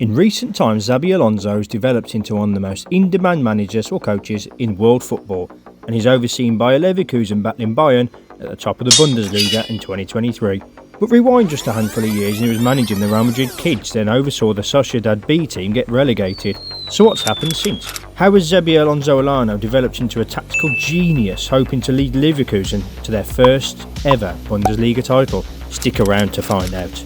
In recent times, Xabi Alonso has developed into one of the most in-demand managers or coaches in world football, and he's overseen Bayer Leverkusen battling Bayern at the top of the Bundesliga in 2023. But rewind just a handful of years and he was managing the Real Madrid kids, then oversaw the Sociedad B team get relegated. So what's happened since? How has Xabi Alonso developed into a tactical genius, hoping to lead Leverkusen to their first ever Bundesliga title? Stick around to find out.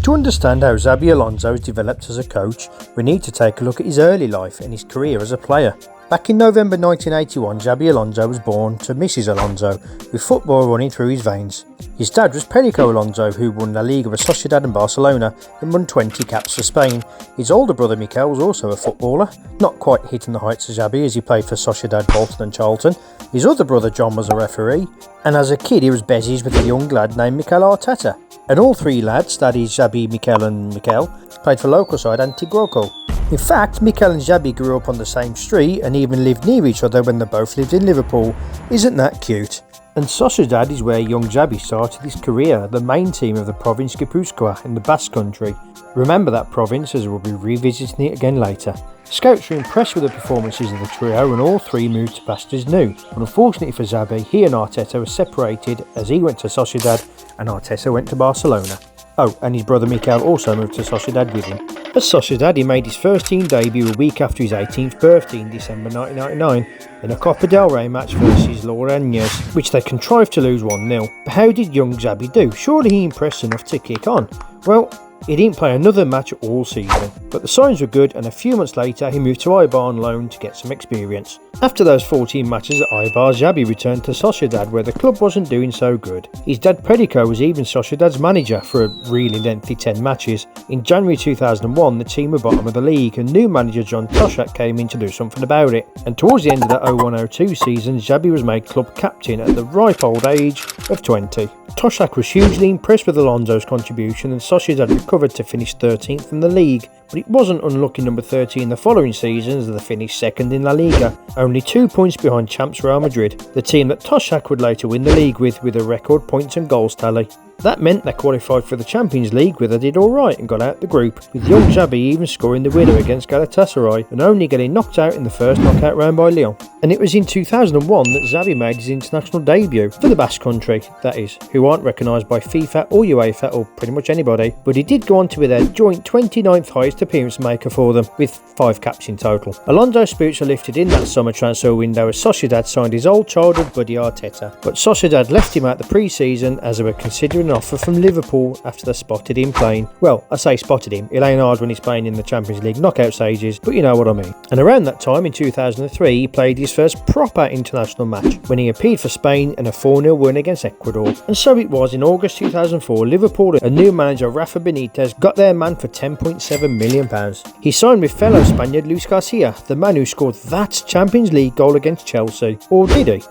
To understand how Xabi Alonso has developed as a coach, we need to take a look at his early life and his career as a player. Back in November 1981, Xabi Alonso was born to Mrs. Alonso, with football running through his veins. His dad was Perico Alonso, who won La Liga with Sociedad and Barcelona and won 20 caps for Spain. His older brother Mikel was also a footballer, not quite hitting the heights of Xabi as he played for Sociedad, Bolton and Charlton. His other brother John was a referee, and as a kid he was bezies with a young lad named Mikel Arteta. And all three lads, that is Xabi, Mikel and Mikel, played for local side Antigroco. In fact, Mikel and Xabi grew up on the same street and even lived near each other when they both lived in Liverpool. Isn't that cute? And Sociedad is where young Xabi started his career, the main team of the province Gipuzkoa in the Basque country. Remember that province, as we'll be revisiting it again later. Scouts were impressed with the performances of the trio and all three moved to pastures new. But unfortunately for Xabi, he and Arteta were separated as he went to Sociedad and Arteta went to Barcelona. Oh, and his brother Mikel also moved to Sociedad with him. At Sociedad, he made his first team debut a week after his 18th birthday in December 1999 in a Copa del Rey match versus Logroñés, which they contrived to lose 1-0. But how did young Xabi do? Surely he impressed enough to kick on. Well, he didn't play another match all season, but the signs were good and a few months later he moved to Eibar on loan to get some experience. After those 14 matches at Eibar, Xabi returned to Sociedad where the club wasn't doing so good. His dad Perico was even Sociedad's manager for a really lengthy 10 matches. In January 2001 the team were bottom of the league and new manager John Toshak came in to do something about it. And towards the end of the 01-02 season, Xabi was made club captain at the ripe old age of 20. Toshak was hugely impressed with Alonso's contribution and Sociedad recovered to finish 13th in the league, but it wasn't unlucky number 13 the following season as they finished second in La Liga, only 2 points behind champs Real Madrid, the team that Toshak would later win the league with a record points and goals tally. That meant they qualified for the Champions League where they did alright and got out the group, with young Xabi even scoring the winner against Galatasaray and only getting knocked out in the first knockout round by Lyon. And it was in 2001 that Xabi made his international debut for the Basque country, that is, who aren't recognised by FIFA or UEFA or pretty much anybody, but he did go on to be their joint 29th highest appearance maker for them, with 5 caps in total. Alonso's spirits are lifted in that summer transfer window as Sociedad signed his old childhood buddy Arteta, but Sociedad left him out the pre-season as they were considering an offer from Liverpool after they spotted him playing. Well, I say spotted him, it ain't hard when he's playing in the Champions League knockout stages, but you know what I mean. And around that time in 2003 he played his first proper international match when he appeared for Spain in a 4-0 win against Ecuador. And so it was in August 2004 Liverpool and new manager Rafa Benitez got their man for £10.7 million. He signed with fellow Spaniard Luis Garcia, the man who scored that Champions League goal against Chelsea. Or did he?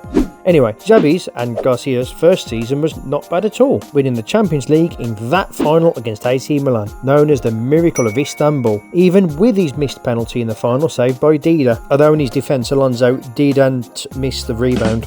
Anyway, Xabi's and Garcia's first season was not bad at all, winning the Champions League in that final against AC Milan, known as the Miracle of Istanbul, even with his missed penalty in the final saved by Dida, although in his defence Alonso didn't miss the rebound.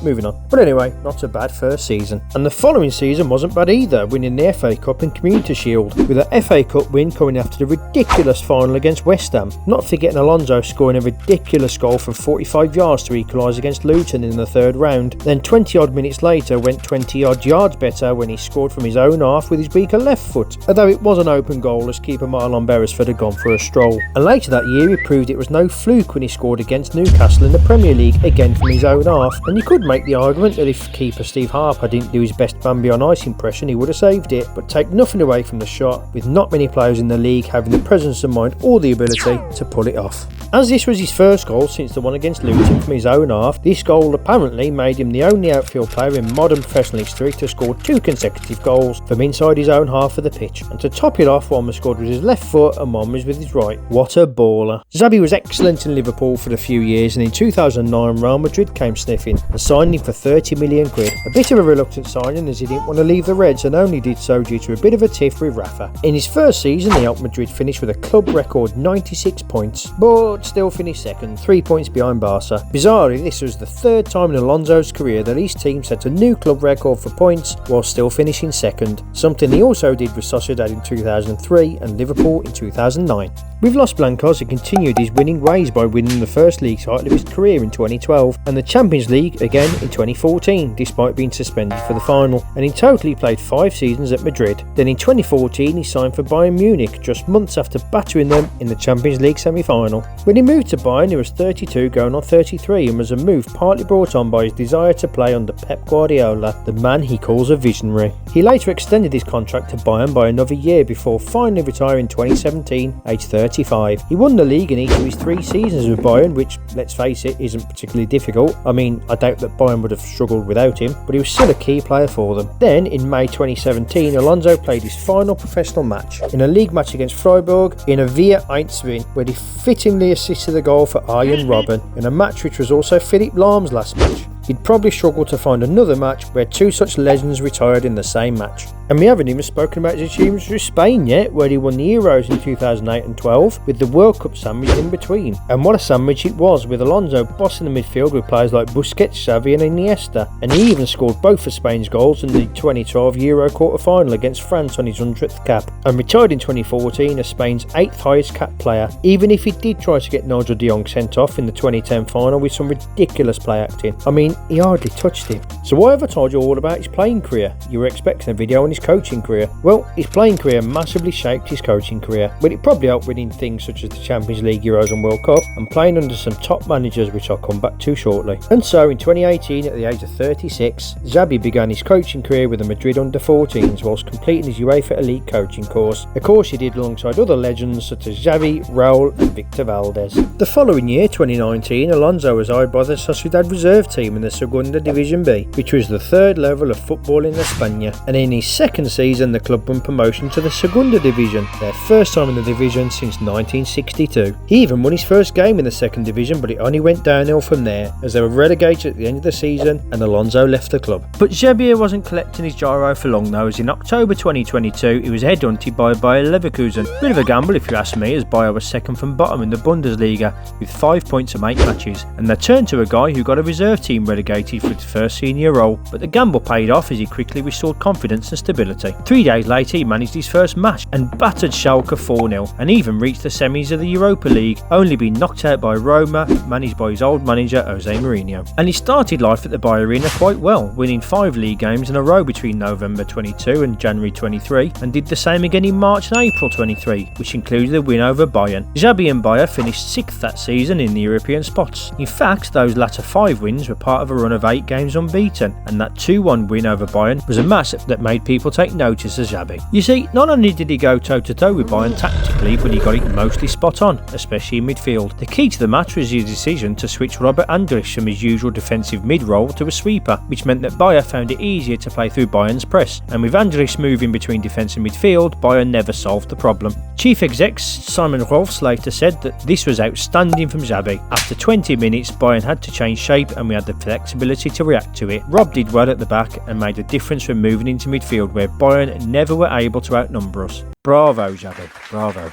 Moving on. But anyway, not a bad first season. And the following season wasn't bad either, winning the FA Cup and Community Shield, with the FA Cup win coming after the ridiculous final against West Ham, not forgetting Alonso scoring a ridiculous goal from 45 yards to equalise against Luton in the third round. Then 20 odd minutes later went 20 odd yards better when he scored from his own half with his weaker left foot, although it was an open goal as keeper Marlon Beresford had gone for a stroll. And later that year he proved it was no fluke when he scored against Newcastle in the Premier League, again from his own half, and you could make the argument that if keeper Steve Harper didn't do his best Bambi on ice impression he would have saved it, but take nothing away from the shot, with not many players in the league having the presence of mind or the ability to pull it off. As this was his first goal since the one against Luton from his own half, this goal apparently made him the only outfield player in modern professional history to score 2 consecutive goals from inside his own half of the pitch, and to top it off, one was scored with his left foot and one was with his right. What a baller. Xabi was excellent in Liverpool for a few years, and in 2009 Real Madrid came sniffing and signed him for 30 million quid. A bit of a reluctant signing as he didn't want to leave the Reds and only did so due to a bit of a tiff with Rafa. In his first season he helped Madrid finish with a club record 96 points, but but still finished second, 3 points behind Barca. Bizarrely, this was the third time in Alonso's career that his team set a new club record for points while still finishing second, something he also did with Sociedad in 2003 and Liverpool in 2009. With Los Blancos, he continued his winning ways by winning the first league title of his career in 2012 and the Champions League again in 2014, despite being suspended for the final, and in total he played 5 seasons at Madrid. Then in 2014 he signed for Bayern Munich just months after battering them in the Champions League semi-final. When he moved to Bayern he was 32 going on 33 and was a move partly brought on by his desire to play under Pep Guardiola, the man he calls a visionary. He later extended his contract to Bayern by another year before finally retiring in 2017, aged 35. He won the league in each of his 3 seasons with Bayern, which, let's face it, isn't particularly difficult. I mean, I doubt that Bayern would have struggled without him, but he was still a key player for them. Then, in May 2017, Alonso played his final professional match in a league match against Freiburg in a Via Einswin, where he fittingly assisted the goal for Arjen Robben, in a match which was also Philipp Lahm's last match. He'd probably struggle to find another match where 2 such legends retired in the same match. And we haven't even spoken about his achievements with Spain yet, where he won the Euros in 2008 and 12 with the World Cup sandwich in between. And what a sandwich it was, with Alonso bossing the midfield with players like Busquets, Xabi and Iniesta. And he even scored both of Spain's goals in the 2012 Euro quarter-final against France on his 100th cap, and retired in 2014 as Spain's 8th highest cap player, even if he did try to get Nigel de Jong sent off in the 2010 final with some ridiculous play acting. I mean, he hardly touched him. So why have I told you all about his playing career? You were expecting a video on his coaching career. Well, his playing career massively shaped his coaching career, but it probably helped winning things such as the Champions League, Euros and World Cup, and playing under some top managers, which I'll come back to shortly. And so in 2018, at the age of 36, Xabi began his coaching career with the Madrid under-14s whilst completing his UEFA Elite coaching course, a course he did alongside other legends such as Xavi, Raul and Victor Valdez. The following year, 2019, Alonso was hired by the Sociedad reserve team in the Segunda Division B, which was the 3rd level of football in España, and in his 2nd season the club won promotion to the Segunda Division, their first time in the division since 1962. He even won his first game in the 2nd Division, but it only went downhill from there as they were relegated at the end of the season and Alonso left the club. But Xabi wasn't collecting his gyro for long though, as in October 2022 he was headhunted by Bayer Leverkusen. Bit of a gamble if you ask me, as Bayer was second from bottom in the Bundesliga with 5 points from 8 matches, and they turned to a guy who got a reserve team relegated for his first senior role, but the gamble paid off as he quickly restored confidence and stability. 3 days later he managed his first match and battered Schalke 4-0 and even reached the semis of the Europa League, only being knocked out by Roma, managed by his old manager Jose Mourinho. And he started life at the Bayer Arena quite well, winning 5 league games in a row between November 22 and January 23, and did the same again in March and April 23, which included a win over Bayern. Xabi and Bayer finished 6th that season in the European spots. In fact, those latter 5 wins were part of a run of 8 games unbeaten, and that 2-1 win over Bayern was a match that made people take notice of Xabi. You see, not only did he go toe-to-toe with Bayern tactically, but he got it mostly spot on, especially in midfield. The key to the match was his decision to switch Robert Andrich from his usual defensive mid-role to a sweeper, which meant that Bayer found it easier to play through Bayern's press, and with Andrich moving between defence and midfield, Bayern never solved the problem. Chief exec Simon Rolfs later said that this was outstanding from Xabi. After 20 minutes, Bayern had to change shape and we had the flexibility to react to it. Rob did well at the back and made a difference when moving into midfield, where Bayern never were able to outnumber us. Bravo, Xabi, bravo.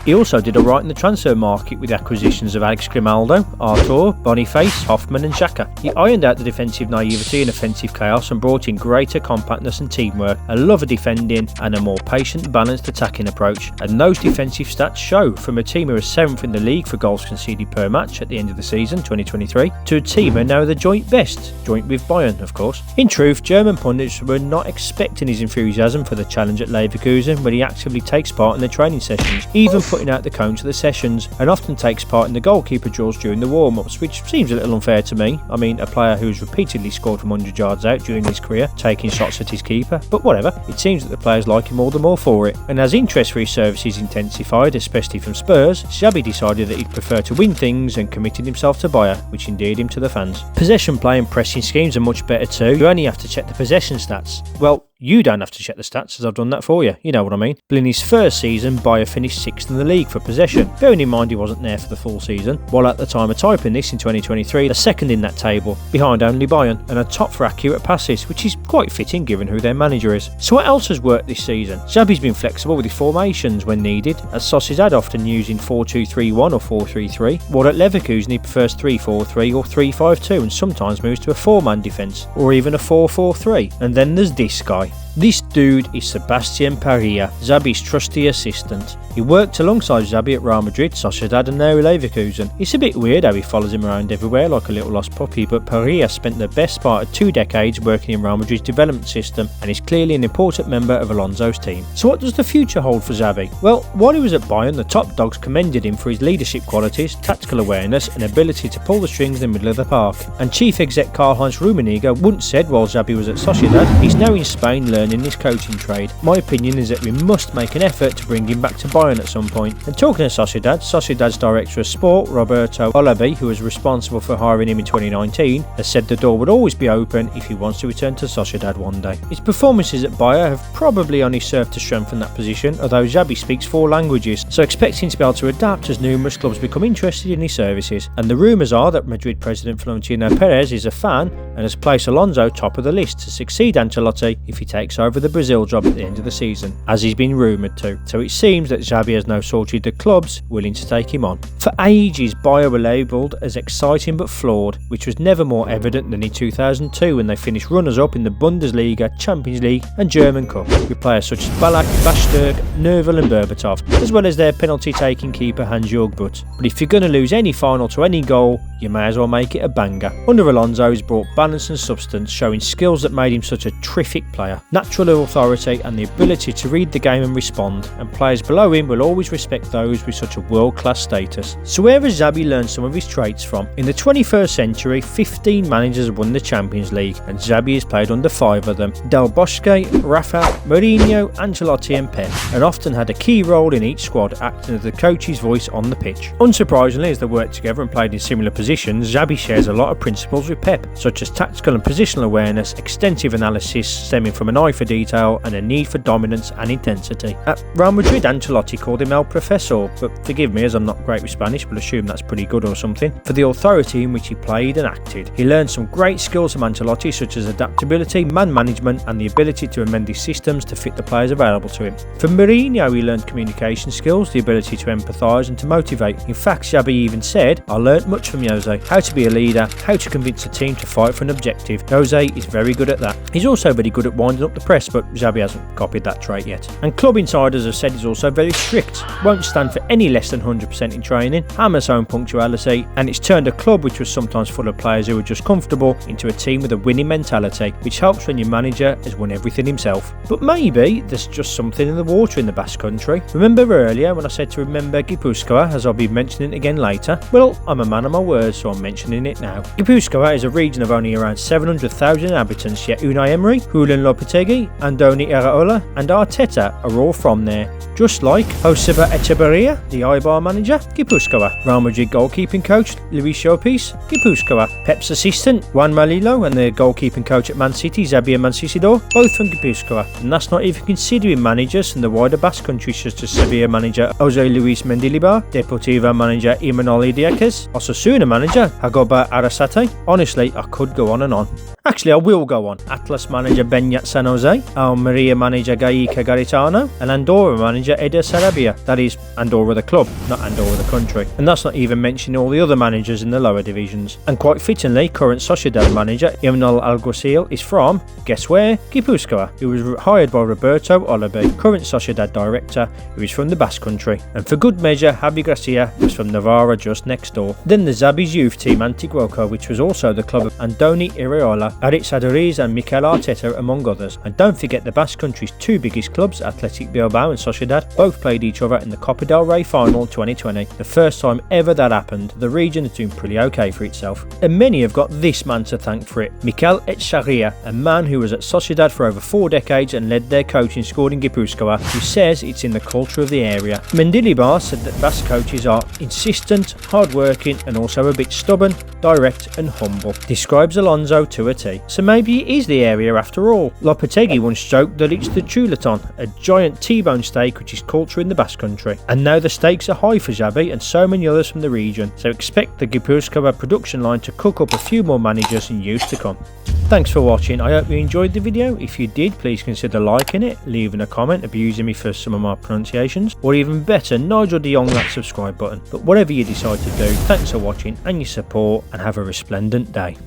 He also did alright in the transfer market with acquisitions of Alex Grimaldo, Artur, Boniface, Hoffman and Xhaka. He ironed out the defensive naivety and offensive chaos and brought in greater compactness and teamwork, a love of defending and a more patient, balanced attacking approach. And those defensive stats show, from a team who was 7th in the league for goals conceded per match at the end of the season 2023 to a team who are now the joint best, joint with Bayern of course. In truth, German pundits were not expecting his enthusiasm for the challenge at Leverkusen, when he actively takes part in the training sessions, even putting out the cones to the sessions, and often takes part in the goalkeeper drills during the warm-ups, which seems a little unfair to me. I mean, a player who's repeatedly scored from 100 yards out during his career, taking shots at his keeper, but whatever, it seems that the players like him all the more for it. And as interest for his services intensified, especially from Spurs, Xabi decided that he'd prefer to win things and committed himself to Bayer, which endeared him to the fans. Possession play and pressing schemes are much better too. You only have to check the possession stats. Well, You don't have to check the stats as I've done that for you, you know what I mean. But in his first season, Bayer finished 6th in the league for possession, bearing in mind he wasn't there for the full season, while at the time of typing this in 2023, they're second in that table, behind only Bayern, and are top for accurate passes, which is quite fitting given who their manager is. So what else has worked this season? Xabi's been flexible with his formations when needed, as Sociedad often using 4-2-3-1 or 4-3-3, while at Leverkusen he prefers 3-4-3 or 3-5-2 and sometimes moves to a 4-man defence, or even a 4-4-3. And then there's this guy. This dude is Sebastian Parilla, Xabi's trusty assistant. He worked alongside Xabi at Real Madrid, Sociedad and now Leverkusen. It's a bit weird how he follows him around everywhere like a little lost puppy, but Parilla spent the best part of 2 decades working in Real Madrid's development system and is clearly an important member of Alonso's team. So what does the future hold for Xabi? Well, while he was at Bayern, the top dogs commended him for his leadership qualities, tactical awareness and ability to pull the strings in the middle of the park. And chief exec Karl-Heinz Rummenigge once said while Xabi was at Sociedad, he's now in Spain learning this coaching trade. My opinion is that we must make an effort to bring him back to Bayern at some point. And talking of Sociedad's director of sport, Roberto Olabi, who was responsible for hiring him in 2019, has said the door would always be open if he wants to return to Sociedad one day. His performances at Bayer have probably only served to strengthen that position, although Xabi speaks 4 languages, so expect him to be able to adapt as numerous clubs become interested in his services. And the rumours are that Madrid president Florentino Perez is a fan and has placed Alonso top of the list to succeed Ancelotti if he takes over the Brazil job at the end of the season, as he's been rumoured to. So it seems that Xabi has now sorted the clubs willing to take him on. For ages, Bayer were labelled as exciting but flawed, which was never more evident than in 2002 when they finished runners-up in the Bundesliga, Champions League and German Cup, with players such as Ballack, Basque, Nerval and Berbatov, as well as their penalty-taking keeper Hans-Jörg Butt. But if you're going to lose any final to any goal, you may as well make it a banger. Under Alonso, he's brought balance and substance, showing skills that made him such a terrific player, natural authority and the ability to read the game and respond, and players below him will always respect those with such a world-class status. So where has Xabi learned some of his traits from? In the 21st century, 15 managers have won the Champions League, and Xabi has played under 5 of them: Del Bosque, Rafa, Mourinho, Ancelotti and Pep, and often had a key role in each squad, acting as the coach's voice on the pitch. Unsurprisingly, as they worked together and played in similar positions, Xabi shares a lot of principles with Pep, such as tactical and positional awareness, extensive analysis stemming from an eye for detail and a need for dominance and intensity. At Real Madrid, Ancelotti called him El Profesor, but forgive me as I'm not great with Spanish, but assume that's pretty good or something, for the authority in which he played and acted. He learned some great skills from Ancelotti, such as adaptability, man management and the ability to amend his systems to fit the players available to him. From Mourinho, he learned communication skills, the ability to empathise and to motivate. In fact, Xabi even said, "I learnt much from Jose, how to be a leader, how to convince a team to fight for an objective. Jose is very good at that." He's also very good at winding up the press, but Xabi hasn't copied that trait yet. And club insiders have said he's also very strict, won't stand for any less than 100% in training, hammers home punctuality, and it's turned a club which was sometimes full of players who were just comfortable into a team with a winning mentality, which helps when your manager has won everything himself. But maybe there's just something in the water in the Basque country. Remember earlier when I said to remember Gipuzkoa, as I'll be mentioning it again later? Well, I'm a man of my word, so I'm mentioning it now. Gipuzkoa is a region of only around 700,000 inhabitants, yet Unai Emery, Julen Lopetegui, Andoni Iraola and Arteta are all from there. Just like Joseba Echeverria, the Eibar manager, Gipuzkoa. Real Madrid goalkeeping coach Luis Llopis, Gipuzkoa. Pep's assistant Juan Malilo and the goalkeeping coach at Man City, Xabi Mancisidor, both from Gipuzkoa. And that's not even considering managers from the wider Basque country such as Sevilla manager Jose Luis Mendilibar, Deportivo manager Imanol Idiaquez, Osasuna manager Hagoba Arrasate. Honestly, I could go on and on. Actually, I will go on. Atlas manager Beñat San Jose, Almeria manager Gaika Garitano, and Andorra manager Eder Sarabia. That is Andorra the club, not Andorra the country. And that's not even mentioning all the other managers in the lower divisions. And quite fittingly, current Sociedad manager Imanol Alguacil is from, guess where? Gipuzkoa, who was hired by Roberto Olabi, current Sociedad director, who is from the Basque country. And for good measure, Javi Gracia was from Navarra just next door. Then there's Xabi's youth team Antiguoco, which was also the club of Andoni Iraola, Aritz Aduriz and Mikel Arteta among others. And don't forget the Basque country's 2 biggest clubs, Athletic Bilbao and Sociedad, both played each other in the Copa del Rey final 2020. The first time ever that happened. The region is doing pretty okay for itself. And many have got this man to thank for it, Mikel Echeverria, a man who was at Sociedad for over 4 decades and led their coaching squad in Gipuzkoa, who says it's in the culture of the area. Mendilibar said that Basque coaches are insistent, hard-working and also a bit stubborn, direct and humble. Describes Alonso to a T. So maybe it is the area after all. Lopetegui once joked that it's the chuleton, a giant T-bone steak which is culture in the Basque country. And now the stakes are high for Xabi and so many others from the region, so expect the Gipuzkoa production line to cook up a few more managers in years to come. Thanks for watching. I hope you enjoyed the video. If you did, please consider liking it, leaving a comment abusing me for some of my pronunciations, or even better, Nigel de Jong that subscribe button. But whatever you decide to do, thanks for watching and your support, and have a resplendent day.